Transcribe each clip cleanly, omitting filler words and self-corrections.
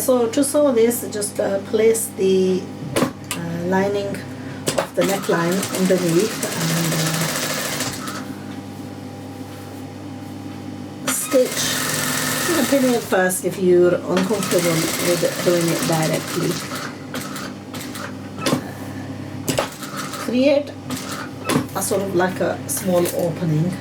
So to sew this, just place the lining of the neckline underneath and stitch. You can pin it first if you're uncomfortable with doing it directly. Create a sort of like a small opening.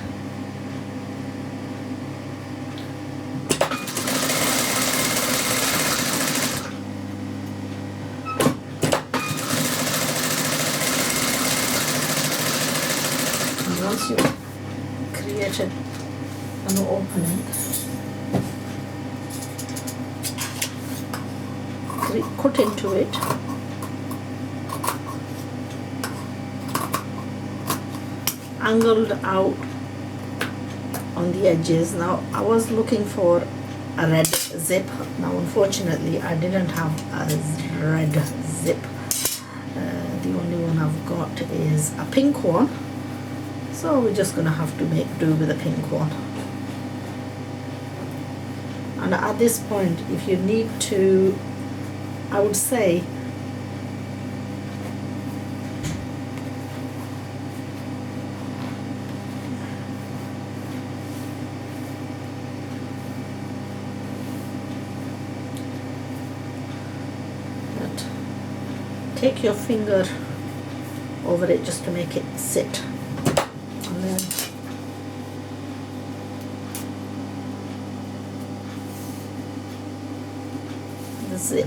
Once you created an opening, cut into it, angled out on the edges. Now I was looking for a red zip. Now unfortunately I didn't have a red zip. The only one I've got is a pink one. So we're just going to have to make do with a pink one. And at this point, if you need to, I would say, take your finger over it just to make it sit. And then the zip.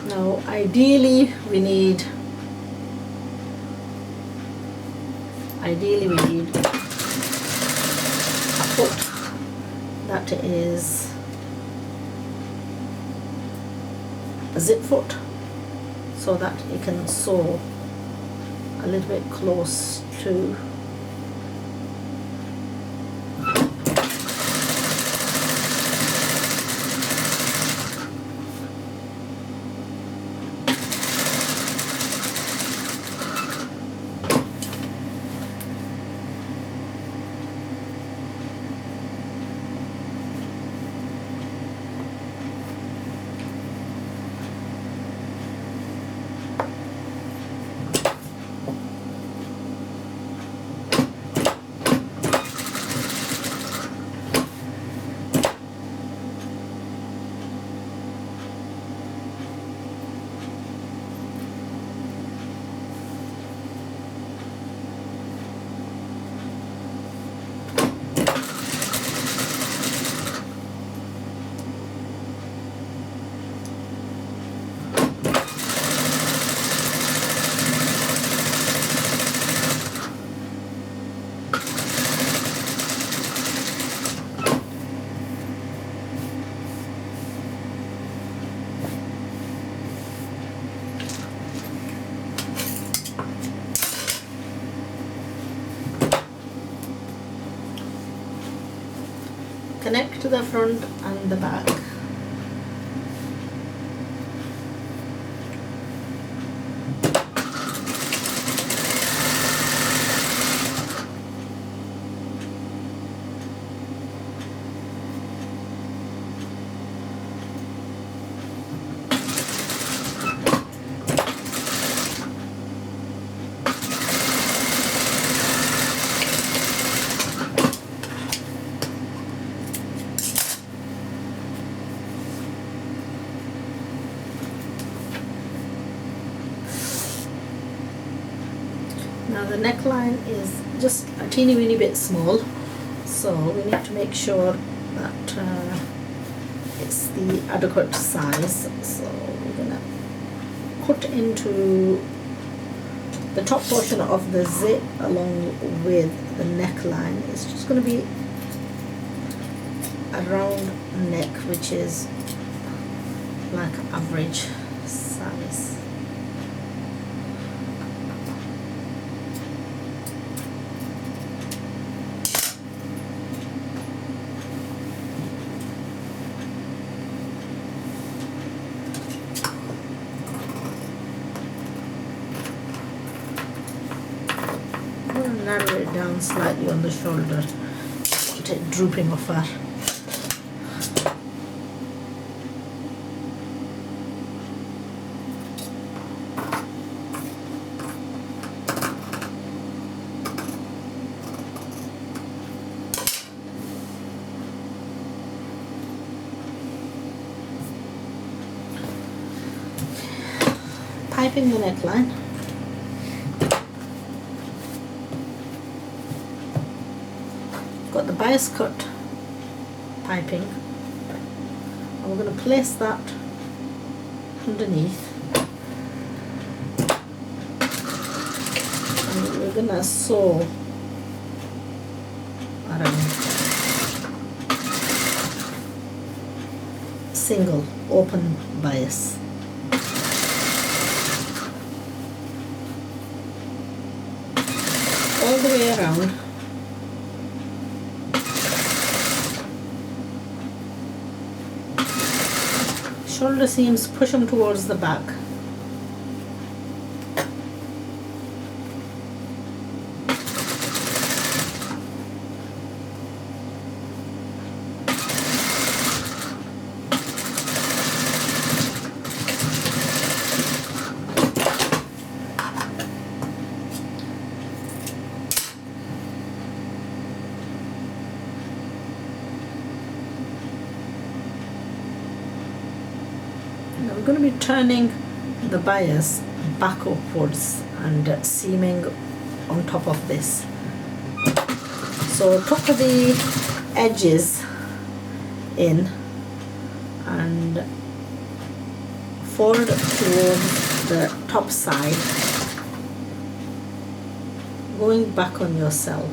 Now ideally we need a foot that is a zip foot, so that you can sew a little bit close to connect to the front and the back. Now the neckline is just a teeny weeny bit small, so we need to make sure that it's the adequate size. So we're gonna cut into the top portion of the zip along with the neckline. It's just going to be a round neck, which is like average size. narrow it down slightly on the shoulder, want it drooping off her. Piping the neckline. Got the bias cut piping, and we're going to place that underneath, and we're going to sew around. Single open bias. All the way around. Shoulder seams, push them towards the back. Now we're going to be turning the bias back upwards and seaming on top of this. So tuck the edges in and fold towards the top side, going back on yourself.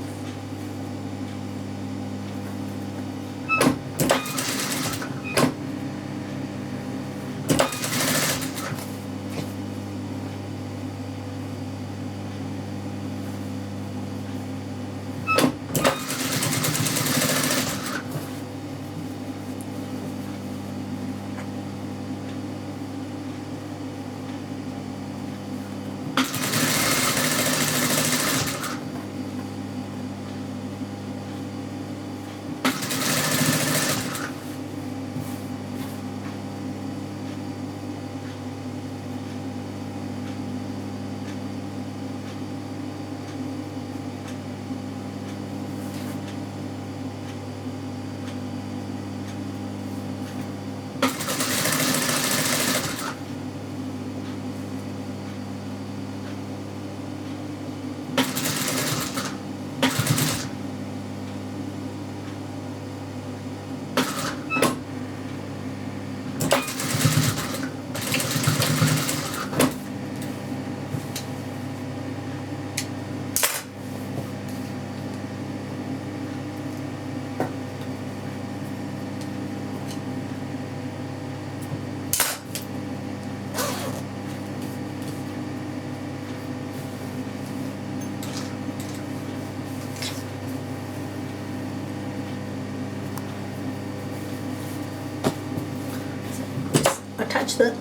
Attach the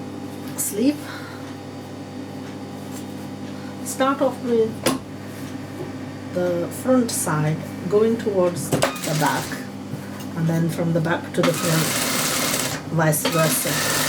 sleeve. Start off with the front side going towards the back, and then from the back to the front, vice versa.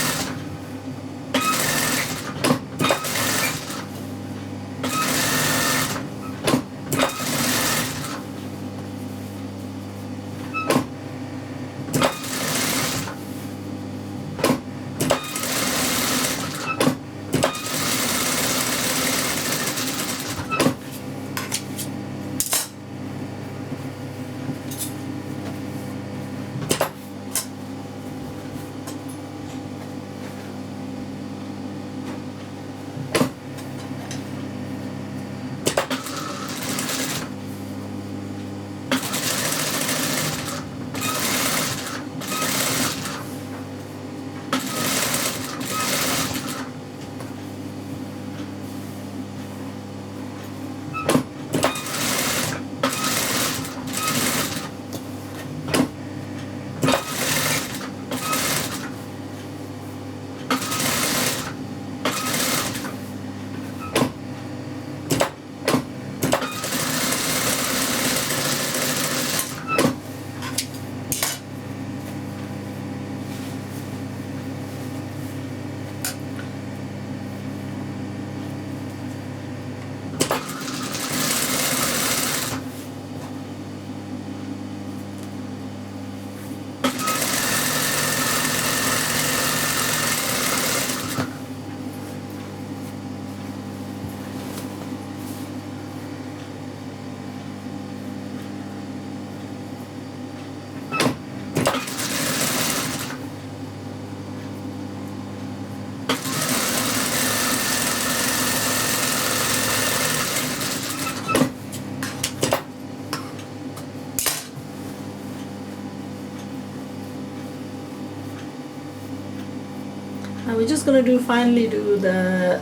we're just going to finally do the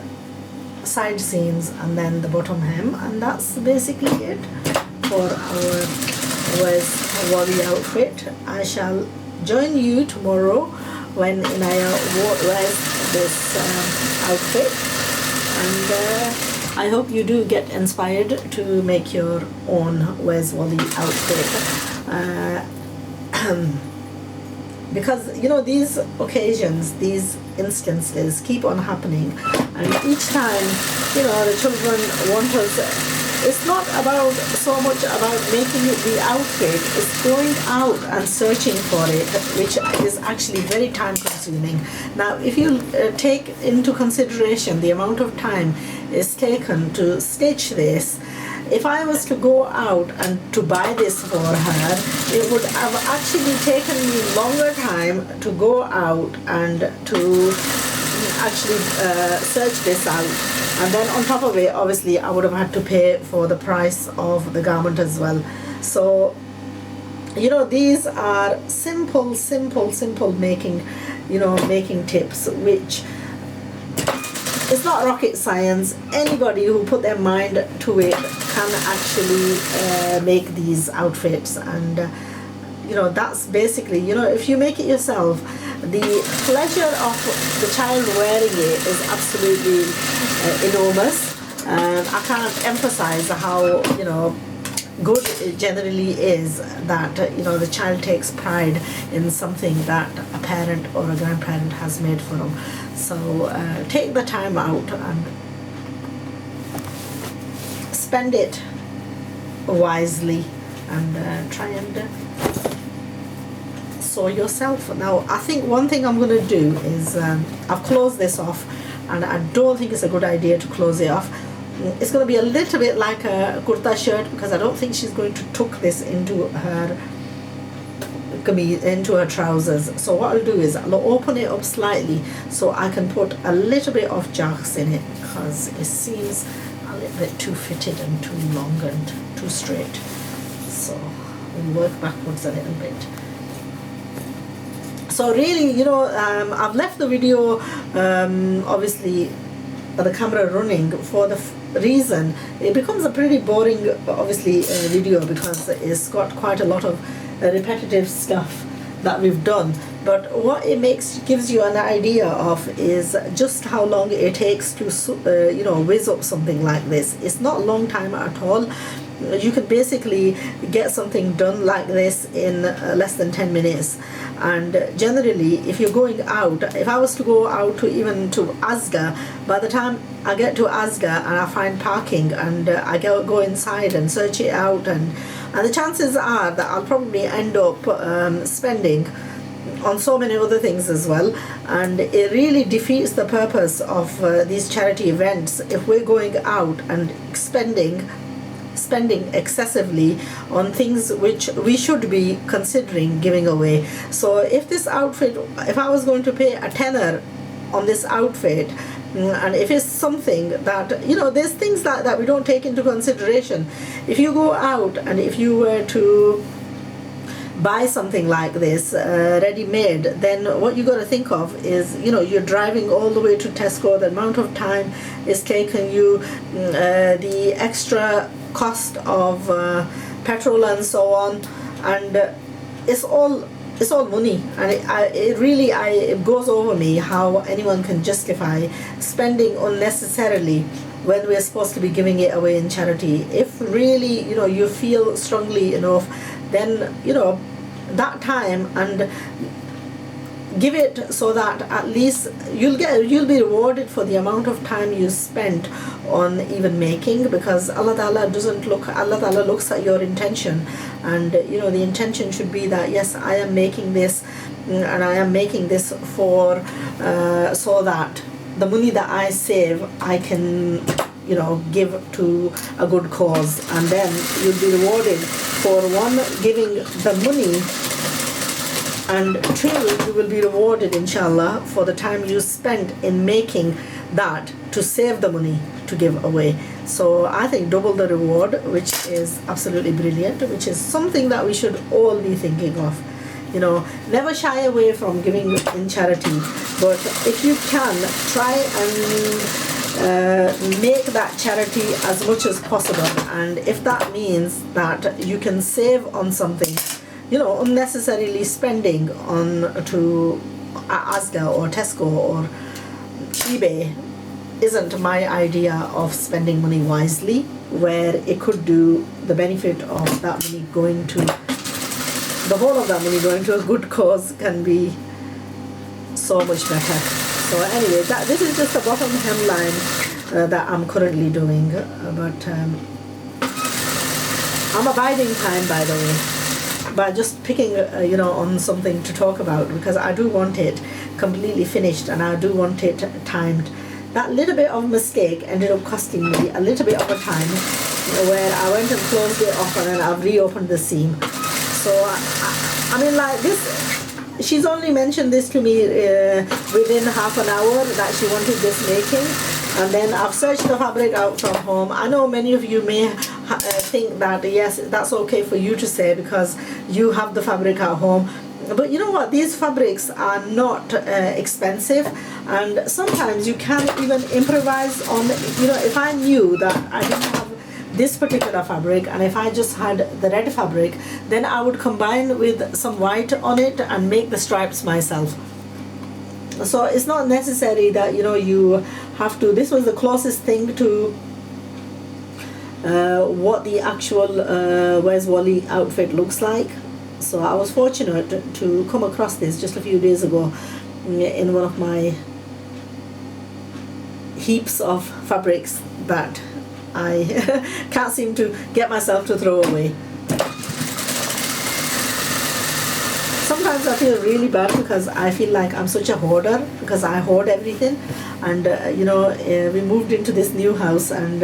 side seams and then the bottom hem, and that's basically it for our wally outfit. I shall join you tomorrow when Inaya wears this outfit, and I hope you do get inspired to make your own Where's Wally outfit. Because you know, these occasions, these instances keep on happening, and each time, you know, the children want us. It's not about so much about making the outfit, it's going out and searching for it, which is actually very time consuming. Now if you take into consideration the amount of time it's taken to stitch this, if I was to go out and to buy this for her, it would have actually taken me longer time to go out and to actually search this out. And then on top of it, obviously, I would have had to pay for the price of the garment as well. So, you know, these are simple making, you know, making tips, which it's not rocket science. Anybody who put their mind to it can actually make these outfits. And you know, that's basically, you know, if you make it yourself, the pleasure of the child wearing it is absolutely enormous. And I can't emphasize how, you know, good it generally is that, you know, the child takes pride in something that a parent or a grandparent has made for them. So take the time out and spend it wisely, and try and sew yourself. Now I think one thing I'm going to do is I've closed this off, and I don't think it's a good idea to close it off. It's going to be a little bit like a kurta shirt, because I don't think she's going to tuck this into her trousers. So what I'll do is I'll open it up slightly so I can put a little bit of jacks in it, because it seems a little bit too fitted and too long and too straight. So we'll work backwards a little bit. So really, you know, I've left the video obviously the camera running for the reason it becomes a pretty boring obviously video, because it's got quite a lot of repetitive stuff that we've done. But what it gives you an idea of is just how long it takes to you know, whiz up something like this. It's not a long time at all. You can basically get something done like this in less than 10 minutes. And generally, if you're going out, if I was to go out to even to Asda, by the time I get to Asda and I find parking and I go inside and search it out, and the chances are that I'll probably end up spending on so many other things as well, and it really defeats the purpose of these charity events if we're going out and spending excessively on things which we should be considering giving away. So if this outfit, if I was going to pay a tenner on this outfit, and if it's something that, you know, there's things that we don't take into consideration. If you go out and if you were to buy something like this ready-made, then what you got to think of is, you know, you're driving all the way to Tesco, the amount of time it's taken you, the extra cost of petrol and so on, and it's all money. And it goes over me how anyone can justify spending unnecessarily when we're supposed to be giving it away in charity. If really, you know, you feel strongly enough, then, you know, that time and give it, so that at least you'll be rewarded for the amount of time you spent on even making, because Allah Ta'ala looks at your intention, and you know, the intention should be that yes, I am making this, and I am making this for so that the money that I save I can, you know, give to a good cause. And then you'll be rewarded for one, giving the money, and two, you will be rewarded inshallah for the time you spent in making that to save the money to give away. So I think double the reward, which is absolutely brilliant, which is something that we should all be thinking of. you know, never shy away from giving in charity, but if you can, try and make that charity as much as possible. And if that means that you can save on something, you know, unnecessarily spending on to Asda or Tesco or eBay isn't my idea of spending money wisely, where it could do the benefit of that money going to, the whole of that money going to a good cause can be so much better. So anyway, this is just the bottom hemline that I'm currently doing, but I'm abiding time, by the way, by just picking you know, on something to talk about, because I do want it completely finished and I do want it timed. That little bit of mistake ended up costing me a little bit of a time, where I went and closed it off and then I've reopened the seam. So I mean, like this, she's only mentioned this to me within half an hour that she wanted this making, and then I've searched the fabric out from home. I know many of you may think that yes, that's okay for you to say because you have the fabric at home. But you know what, these fabrics are not expensive, and sometimes you can even improvise on, you know, if I knew that I didn't have this particular fabric and if I just had the red fabric, then I would combine with some white on it and make the stripes myself. So it's not necessary that, you know, you have to, this was the closest thing to what the actual Where's Wally outfit looks like. So I was fortunate to come across this just a few days ago in one of my heaps of fabrics that I can't seem to get myself to throw away. Sometimes I feel really bad because I feel like I'm such a hoarder, because I hoard everything. And you know, we moved into this new house and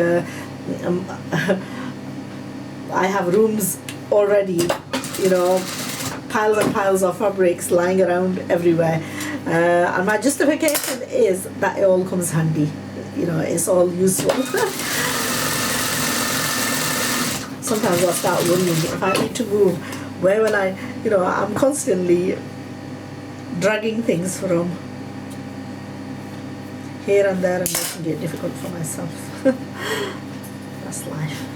I have rooms already, you know, piles and piles of fabrics lying around everywhere, and my justification is that it all comes handy, you know, it's all useful. Sometimes I start worrying, if I need to move, where will I, you know, I'm constantly dragging things from here and there and making it difficult for myself. That's life.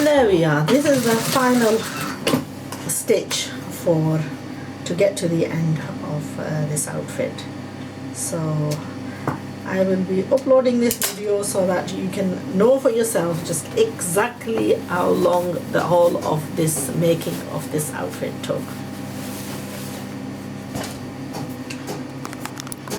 There we are. This is the final stitch to get to the end of this outfit. So I will be uploading this video so that you can know for yourself just exactly how long the whole of this making of this outfit took.